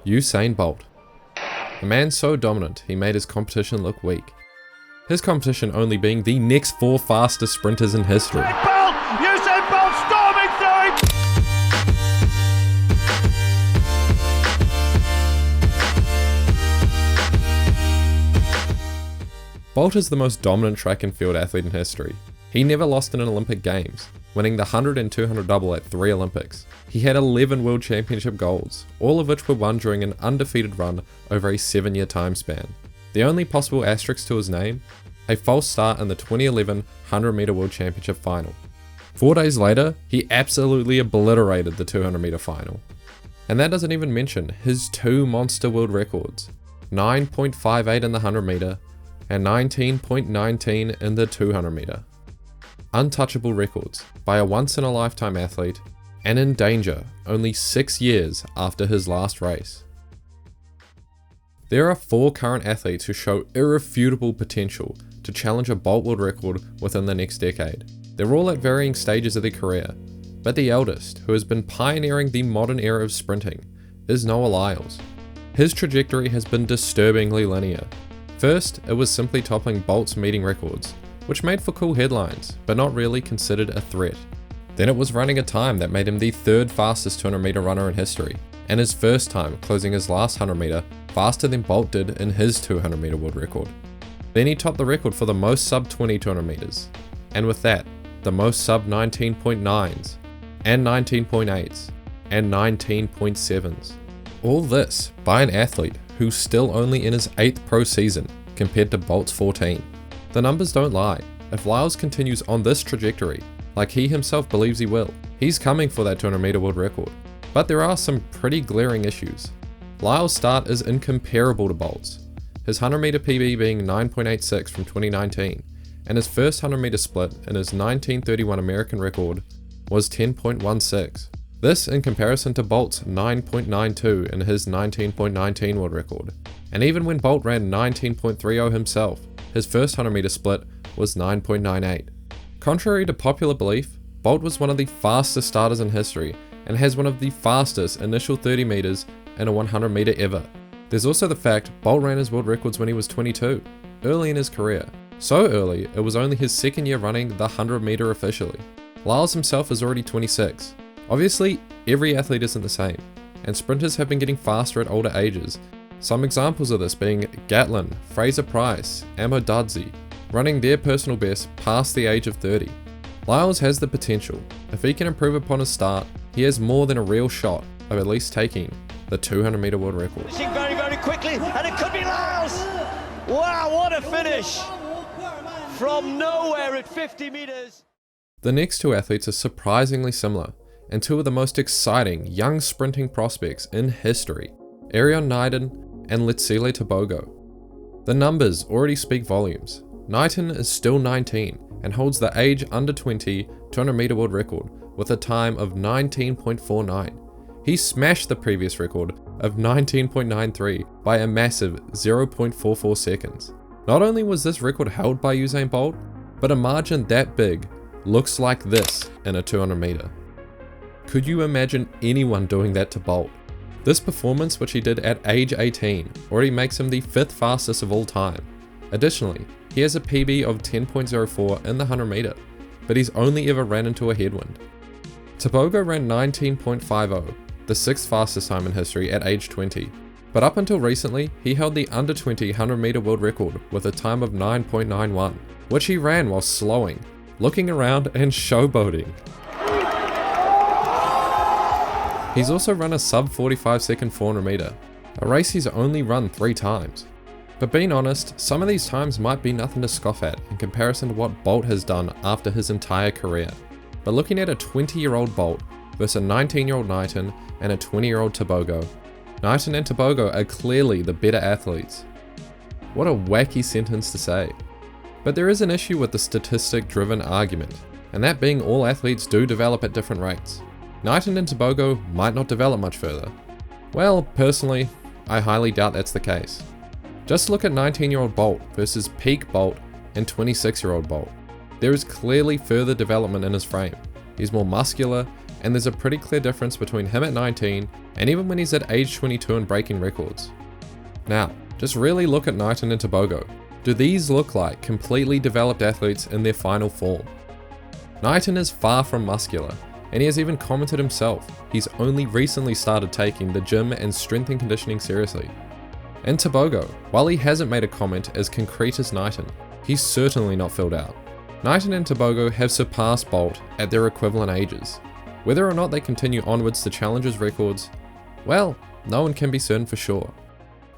Usain Bolt. A man so dominant he made his competition look weak. His competition only being the next 4 fastest sprinters in history. Usain Bolt storming through! Bolt is the most dominant track and field athlete in history. He never lost in an Olympic Games, winning the 100 and 200 double at 3 Olympics. He had 11 World Championship golds, all of which were won during an undefeated run over a 7-year time span. The only possible asterisk to his name? A false start in the 2011 100 meter World Championship final. 4 days later, he absolutely obliterated the 200 meter final. And that doesn't even mention his 2 monster world records, 9.58 in the 100 meter and 19.19 in the 200 meter. Untouchable records by a once-in-a-lifetime athlete, and in danger only 6 years after his last race. There are 4 current athletes who show irrefutable potential to challenge a Bolt world record within the next decade. They're all at varying stages of their career, but the eldest, who has been pioneering the modern era of sprinting, is Noah Lyles. His trajectory has been disturbingly linear. First, it was simply toppling Bolt's meeting records, which made for cool headlines, but not really considered a threat. Then it was running a time that made him the 3rd fastest 200 meter runner in history, and his first time closing his last 100 meter faster than Bolt did in his 200 meter world record. Then he topped the record for the most sub 20 200 meters, and with that, the most sub 19.9s, and 19.8s, and 19.7s. All this by an athlete who's still only in his 8th pro season compared to Bolt's 14. The numbers don't lie. If Lyles continues on this trajectory, like he himself believes he will, he's coming for that 200 meter world record. But there are some pretty glaring issues. Lyles' start is incomparable to Bolt's, his 100 meter PB being 9.86 from 2019, and his first 100 meter split in his 1931 American record was 10.16. This in comparison to Bolt's 9.92 in his 19.19 world record. And even when Bolt ran 19.30 himself, his first 100 meter split was 9.98. Contrary to popular belief, Bolt was one of the fastest starters in history and has one of the fastest initial 30 meters in a 100 meter ever. There's also the fact Bolt ran his world records when he was 22, early in his career. So early, it was only his 2nd year running the 100 meter officially. Lyles himself is already 26. Obviously, every athlete isn't the same, and sprinters have been getting faster at older ages. Some examples of this being Gatlin, Fraser Price, Amo Dudzi, running their personal best past the age of 30. Lyles has the potential. If he can improve upon his start, he has more than a real shot of at least taking the 200 meter world record. Finishing very, very quickly, and it could be Lyles! Wow, what a finish! From nowhere at 50 meters. The next 2 athletes are surprisingly similar, and 2 of the most exciting young sprinting prospects in history, Asinga and Tebogo. The numbers already speak volumes. Knighton is still 19 and holds the age under 20 200 meter world record with a time of 19.49. He smashed the previous record of 19.93 by a massive 0.44 seconds. Not only was this record held by Usain Bolt, but a margin that big looks like this in a 200 meter. Could you imagine anyone doing that to Bolt? This performance, which he did at age 18, already makes him the 5th fastest of all time. Additionally, he has a PB of 10.04 in the 100 meter, but he's only ever ran into a headwind. Tebogo ran 19.50, the 6th fastest time in history at age 20, but up until recently, he held the under 20 100 meter world record with a time of 9.91, which he ran while slowing, looking around and showboating. He's also run a sub 45 second 400 meter, a race he's only run 3 times. But being honest, some of these times might be nothing to scoff at in comparison to what Bolt has done after his entire career. But looking at a 20-year-old Bolt versus a 19-year-old Knighton and a 20-year-old Tebogo, Knighton and Tebogo are clearly the better athletes. What a wacky sentence to say. But there is an issue with the statistic-driven argument, and that being all athletes do develop at different rates. Knighton and Tebogo might not develop much further. Well, personally, I highly doubt that's the case. Just look at 19-year-old Bolt versus peak Bolt and 26-year-old Bolt. There is clearly further development in his frame. He's more muscular, and there's a pretty clear difference between him at 19 and even when he's at age 22 and breaking records. Now, just really look at Knighton and Tebogo. Do these look like completely developed athletes in their final form? Knighton is far from muscular, and he has even commented himself he's only recently started taking the gym and strength and conditioning seriously. And Tebogo, while he hasn't made a comment as concrete as Knighton, he's certainly not filled out. Knighton and Tebogo have surpassed Bolt at their equivalent ages. Whether or not they continue onwards to challenge his records, well, no one can be certain for sure.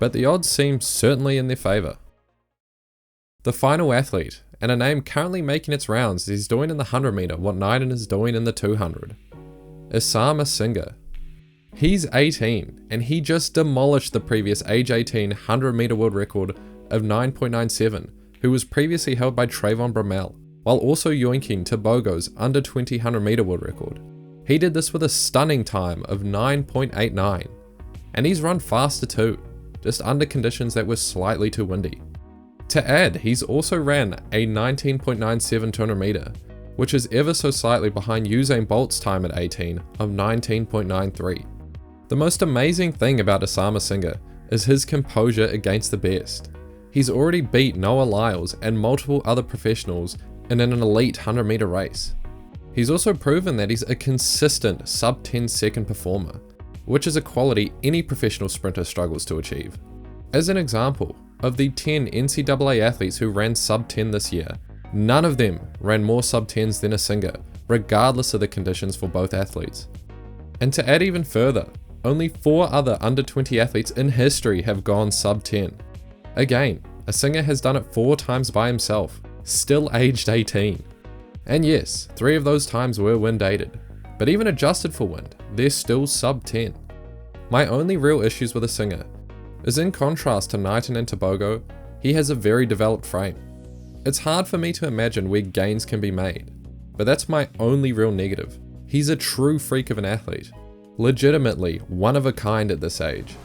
But the odds seem certainly in their favour. The final athlete, and a name currently making its rounds, is doing in the 100 metre what Knighton is doing in the 200. Asinga. He's 18, and he just demolished the previous age 18 100 metre world record of 9.97, who was previously held by Trayvon Bramell, while also yoinking Tebogo's under 20 100 metre world record. He did this with a stunning time of 9.89, and he's run faster too, just under conditions that were slightly too windy. To add, he's also ran a 19.97 200 metre, which is ever so slightly behind Usain Bolt's time at 18 of 19.93. The most amazing thing about Asinga is his composure against the best. He's already beat Noah Lyles and multiple other professionals in an elite 100 metre race. He's also proven that he's a consistent sub 10 second performer, which is a quality any professional sprinter struggles to achieve. As an example, of the 10 NCAA athletes who ran sub 10 this year, none of them ran more sub 10s than Asinga, regardless of the conditions for both athletes. And to add even further, only 4 other under 20 athletes in history have gone sub 10. Again, Asinga has done it 4 times by himself, still aged 18. And yes, 3 of those times were wind dated, but even adjusted for wind, they're still sub 10. My only real issues with Asinga is in contrast to Knighton and Tebogo, he has a very developed frame. It's hard for me to imagine where gains can be made, but that's my only real negative. He's a true freak of an athlete, legitimately one of a kind at this age.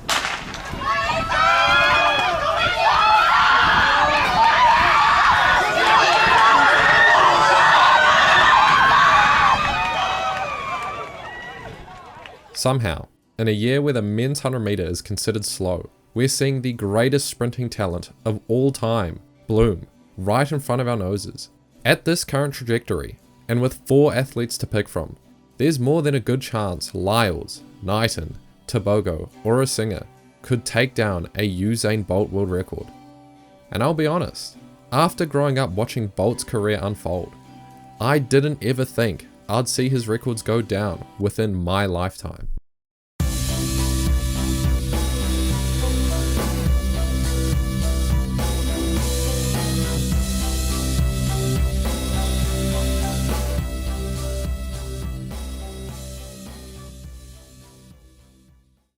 Somehow, in a year where the men's 100 metre is considered slow, we're seeing the greatest sprinting talent of all time bloom right in front of our noses. At this current trajectory, and with 4 athletes to pick from, there's more than a good chance Lyles, Knighton, Tebogo, or Asinga could take down a Usain Bolt world record. And I'll be honest, after growing up watching Bolt's career unfold, I didn't ever think I'd see his records go down within my lifetime.